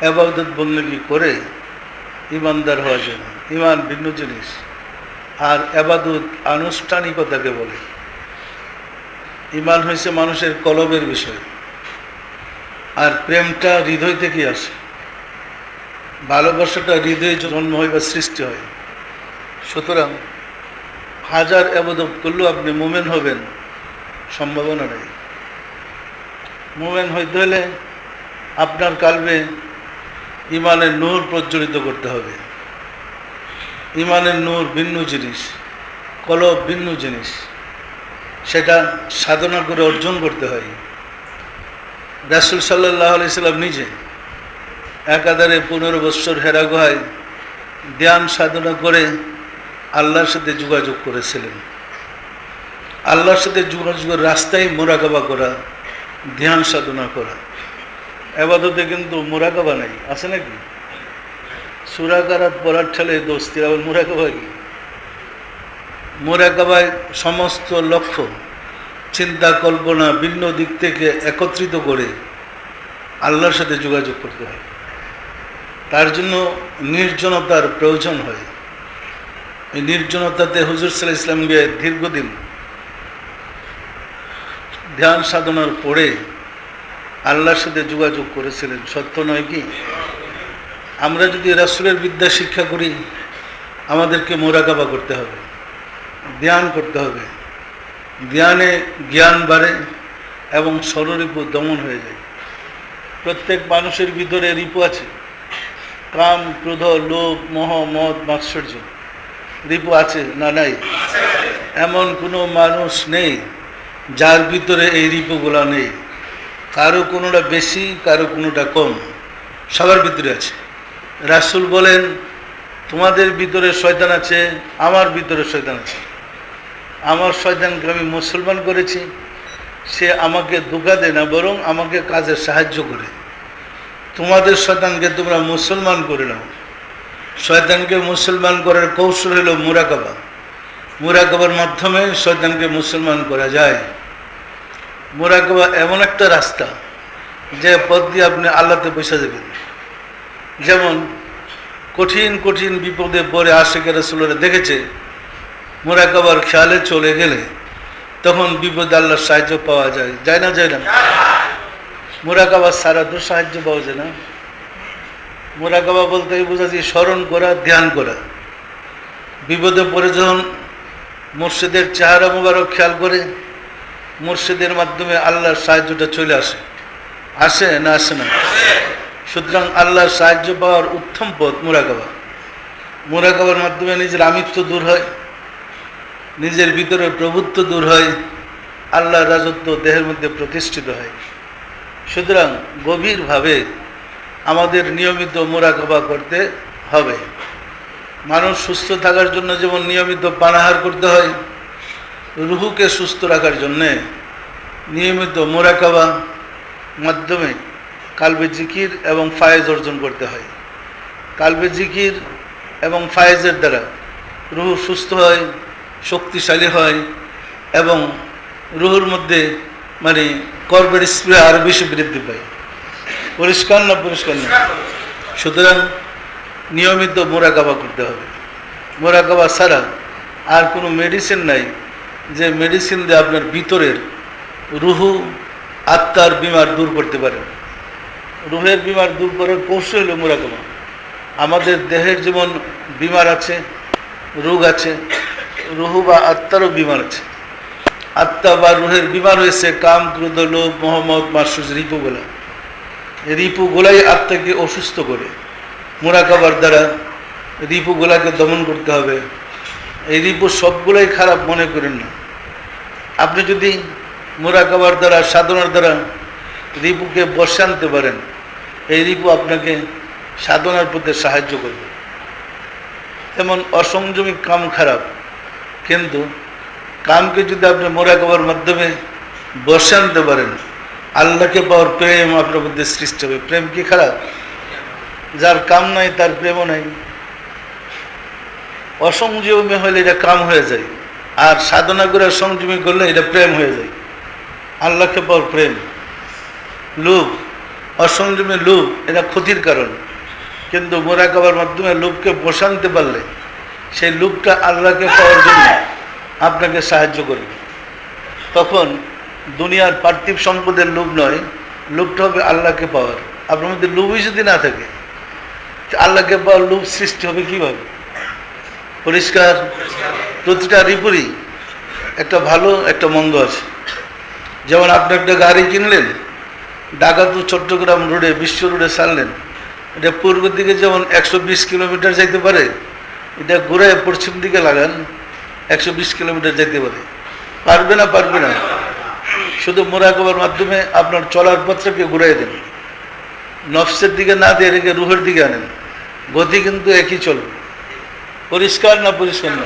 ইবাদত বন্দেগী করে ইমানদার হওয়া যায় না। ইমান ভিন্ন জিনিস, আর ইবাদত আনুষ্ঠানিকতাকে বলে। ইমান হয়েছে মানুষের কলবের বিষয়, আর প্রেমটা হৃদয় থেকেই আসে। ভালোবাসাটা হৃদয়ে জন্ম হয় বা সৃষ্টি হয়। সুতরাং হাজার ইবাদত করলেও আপনি মুমিন হবেন সম্ভাবনা নেই। মুমিন হইতে হলে আপনার কালবে ইমানের নূর প্রজ্বলিত করতে হবে। ইমানের নূর ভিন্ন জিনিস, কলব ভিন্ন জিনিস, সেটা সাধনা করে অর্জন করতে হয়। রাসূল সাল্লাল্লাহু আলাইহি সাল্লাম নিজে একাধারে 15 বৎসর হেরা গুহায় ধ্যান সাধনা করে আল্লাহর সাথে যোগাযোগ করেছিলেন। আল্লাহর সাথে যোগাযোগের রাস্তায় মুরাকাবা করা, ধ্যান সাধনা করা। ইবাদতে কিন্তু মুরাকাবা নাই, আছে নাকি? সূরা কারাত পড়ার ঠেলে দোস্তি, আবার মুরাকাবা কি? মুরাকাবায় সমস্ত লক্ষ্য, চিন্তা, কল্পনা ভিন্ন দিক থেকে একত্রিত করে আল্লাহর সাথে যোগাযোগ করতে হয়। তার জন্য নির্জনতার প্রয়োজন হয়। এই নির্জনতাতে হুজুর সাল্লাল্লাহু আলাইহি ওয়াসাল্লাম দীর্ঘদিন ধ্যান সাধনার পরে আল্লাহর সাথে যোগাযোগ করেছিলেন। সত্য নয় কি? আমরা যদি রাসূলের বিদ্যা শিক্ষা করি, আমাদেরকে মুরাকাবা করতে হবে, ধ্যান করতে হবে। ধ্যানে জ্ঞান বাড়ে এবং ষড়রিপু দমন হয়ে যায়। প্রত্যেক মানুষের ভিতরে রিপু আছে, কাম, ক্রোধ, লোভ, মোহ, মদ, মাৎসর্য। রিপু আছে না নাই? এমন কোনো মানুষ নেই যার ভিতরে এই রিপুগুলা নেই। কারো কোনোটা বেশি, কারো কোনোটা কম, সবার ভিতরে আছে। রাসূল বলেন, তোমাদের ভিতরে শয়তান আছে, আমার ভিতরে শয়তান আছে। আমার শয়তানকে আমি মুসলমান করেছি, সে আমাকে ধোঁকা দেয় না, বরং আমাকে কাজে সাহায্য করে। তোমাদের শয়তানকে তোমরা মুসলমান করে নাও। শয়তানকে মুসলমান করার কৌশল হলো মুরাকাবা। মুরাকাবার মাধ্যমে শয়তানকে মুসলমান করা যায়। মুরাকাবা এমন একটা রাস্তা যে পথ দিয়ে আপনি আল্লাহতে পৌঁছে যাবেন। যেমন কঠিন কঠিন বিপদে পড়ে আশিকে রাসূলরা দেখেছে, মুরাকাবার খেয়ালে চলে গেলে তখন বিপদে আল্লাহর সাহায্য পাওয়া যায়। যায় না? যায় না? মুরাকাবা ছাড়া তো সাহায্য পাওয়া যায় না। মুরাকাবা বলতে বোঝাচ্ছি স্মরণ করা, ধ্যান করা। বিপদে পড়ে যখন মুর্শিদের চেহারা মুবারক খেয়াল করে, মুর্শিদের মাধ্যমে আল্লাহর সাহায্যটা চলে আসে। আসে না? আসে না? সুতরাং আল্লাহর সাহায্য পাওয়ার উত্তম পথ মুরাকাবা। মুরাকাবার মাধ্যমে নিজের আমিত্ব দূর হয়, নিজের ভিতরে প্রভুত্ব দূর হয়, আল্লাহর রাজত্ব দেহের মধ্যে প্রতিষ্ঠিত হয়। সুতরাং গভীরভাবে আমাদের নিয়মিত মুরাকাবা করতে হবে। মানুষ সুস্থ থাকার জন্য যেমন নিয়মিত পানাহার করতে হয়, রুহুকে সুস্থ রাখার জন্যে নিয়মিত মুরাকাবা মাধ্যমে কালবে জিকির এবং ফায়েজ অর্জন করতে হয়। কালবে জিকির এবং ফায়েজের দ্বারা রুহু সুস্থ হয়, শক্তিশালী হয় এবং রুহুর মধ্যে কর্মের স্প্রে আরও বেশি বৃদ্ধি পায়। পরিষ্কার না? পরিষ্কার না? সুতরাং নিয়মিত মুরাকাবা করতে হবে। মুরাকাবা ছাড়া আর কোনো মেডিসিন নাই যে মেডিসিন দিয়ে আপনার ভিতরের রুহু, আত্মার বিমার দূর করতে পারে। রুহের বিমার দূর করার কৌশল হলো মুরাকাবা। আমাদের দেহের যেমন বিমার আছে, রোগ আছে, রুহু বা আত্মারও বিমার আছে। আত্মা বা রুহের বিমার হয়েছে কাম, ক্রোধ, লোভ, মোহ, মদ, মাৎসর্য, রিপুগুলা। এই রিপুগুলাই আত্মাকে অসুস্থ করে। মুরাকাবার দ্বারা রিপুগুলাকে দমন করতে হবে। এই রিপু সবগুলাই খারাপ মনে করেন না। আপনি যদি মুরাকাবার দ্বারা, সাধনার দ্বারা রিপুকে বসে আনতে পারেন, এই রিপু আপনাকে সাধনার পথে সাহায্য করবে। যেমন অসংযমী কাম খারাপ, কিন্তু কামকে যদি আপনি মুরাকাবার মাধ্যমে বসে আনতে পারেন, আল্লাহকে পাওয়ার প্রেম আপনার মধ্যে সৃষ্টি হবে। প্রেম কি খারাপ? যার কাম নাই তার প্রেমও নাই। অসংযমী হলে এটা কাম হয়ে যায়, আর সাধনা করে সংযমী করলে এটা প্রেম হয়ে যায়। আল্লাহকে পাওয়ার প্রেম। লোভ, অসংযমী লোভ এটা ক্ষতির কারণ, কিন্তু মোরাকাবার মাধ্যমে লোভকে বসানতে পারলে সেই লোভটা আল্লাহকে পাওয়ার জন্য আপনাকে সাহায্য করবে। তখন দুনিয়ার পার্থিব সম্পদের লোভ নয়, লোভটা হবে আল্লাহকে পাওয়ার। আপনার মধ্যে লোভই যদি না থাকে, আল্লাহকে পাওয়ার লোভ সৃষ্টি হবে কীভাবে? পরিষ্কার, প্রতিটার রিপুরই একটা ভালো একটা মন্দ আছে। যেমন আপনি একটা গাড়ি কিনলেন, ঢাকা টু চট্টগ্রাম রোডে, বিশ্ব রোডে ছাড়লেন, এটা পূর্বের দিকে যেমন 120 কিলোমিটার যাইতে পারে, এটা ঘুরায় পশ্চিম দিকে লাগান 120 কিলোমিটার যেতে পারে। পারবে না? পারবে না। শুধু মোরাকাবার মাধ্যমে আপনার চলার পথটাকে ঘুরাই দেন, নফসের দিকে না দিয়ে রেখে রুহের দিকে আনেন, গতি কিন্তু একই চলবে। পরিষ্কার না? পরিষ্কার না?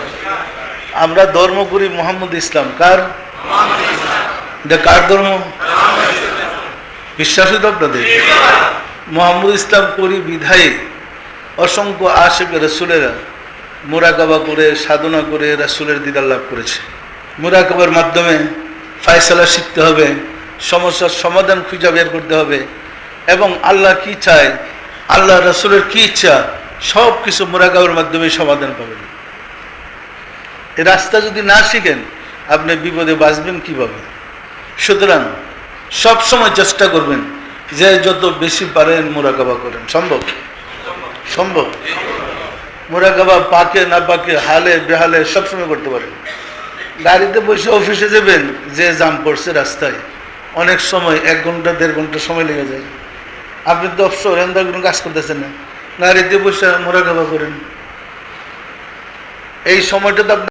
আমরা ধর্ম করি মোহাম্মদ ইসলাম। কার? এটা কার ধর্ম? বিশ্বাসী তো আপনাদের। মোহাম্মদ ইসলাম করি বিধায়ী অসংখ্য আশেক রসুলেরা মোরাকাবা করে, সাধনা করে রাসূলের দিদার লাভ করেছে। মোরাকাবার মাধ্যমে ফায়সালা শিখতে হবে, সমস্যার সমাধান খুঁজে বের করতে হবে, এবং আল্লাহ কি চায়, আল্লাহ রাসূলের কি ইচ্ছা, সব কিছু মোরাকাবার মাধ্যমে সমাধান পাবেন। এই রাস্তা যদি না শিখেন, আপনি বিপদে বাঁচবেন কিভাবে? সুতরাং সবসময় চেষ্টা করবেন যে যত বেশি পারেন মোরাকাবা করেন। সম্ভব? সম্ভব। মোরাকাবা পাকে না পাকে, হালে বেহালে সবসময় করতে পারেন। গাড়িতে বসে অফিসে যাবেন, যে জাম পড়ছে রাস্তায়, অনেক সময় 1 ঘন্টা 1.5 ঘন্টা সময় লেগে যায়। আপনি তো অবসর কোনো কাজ করতেছেন না, গাড়িতে বসে মোরাকাবা করেন। এই সময়টা তো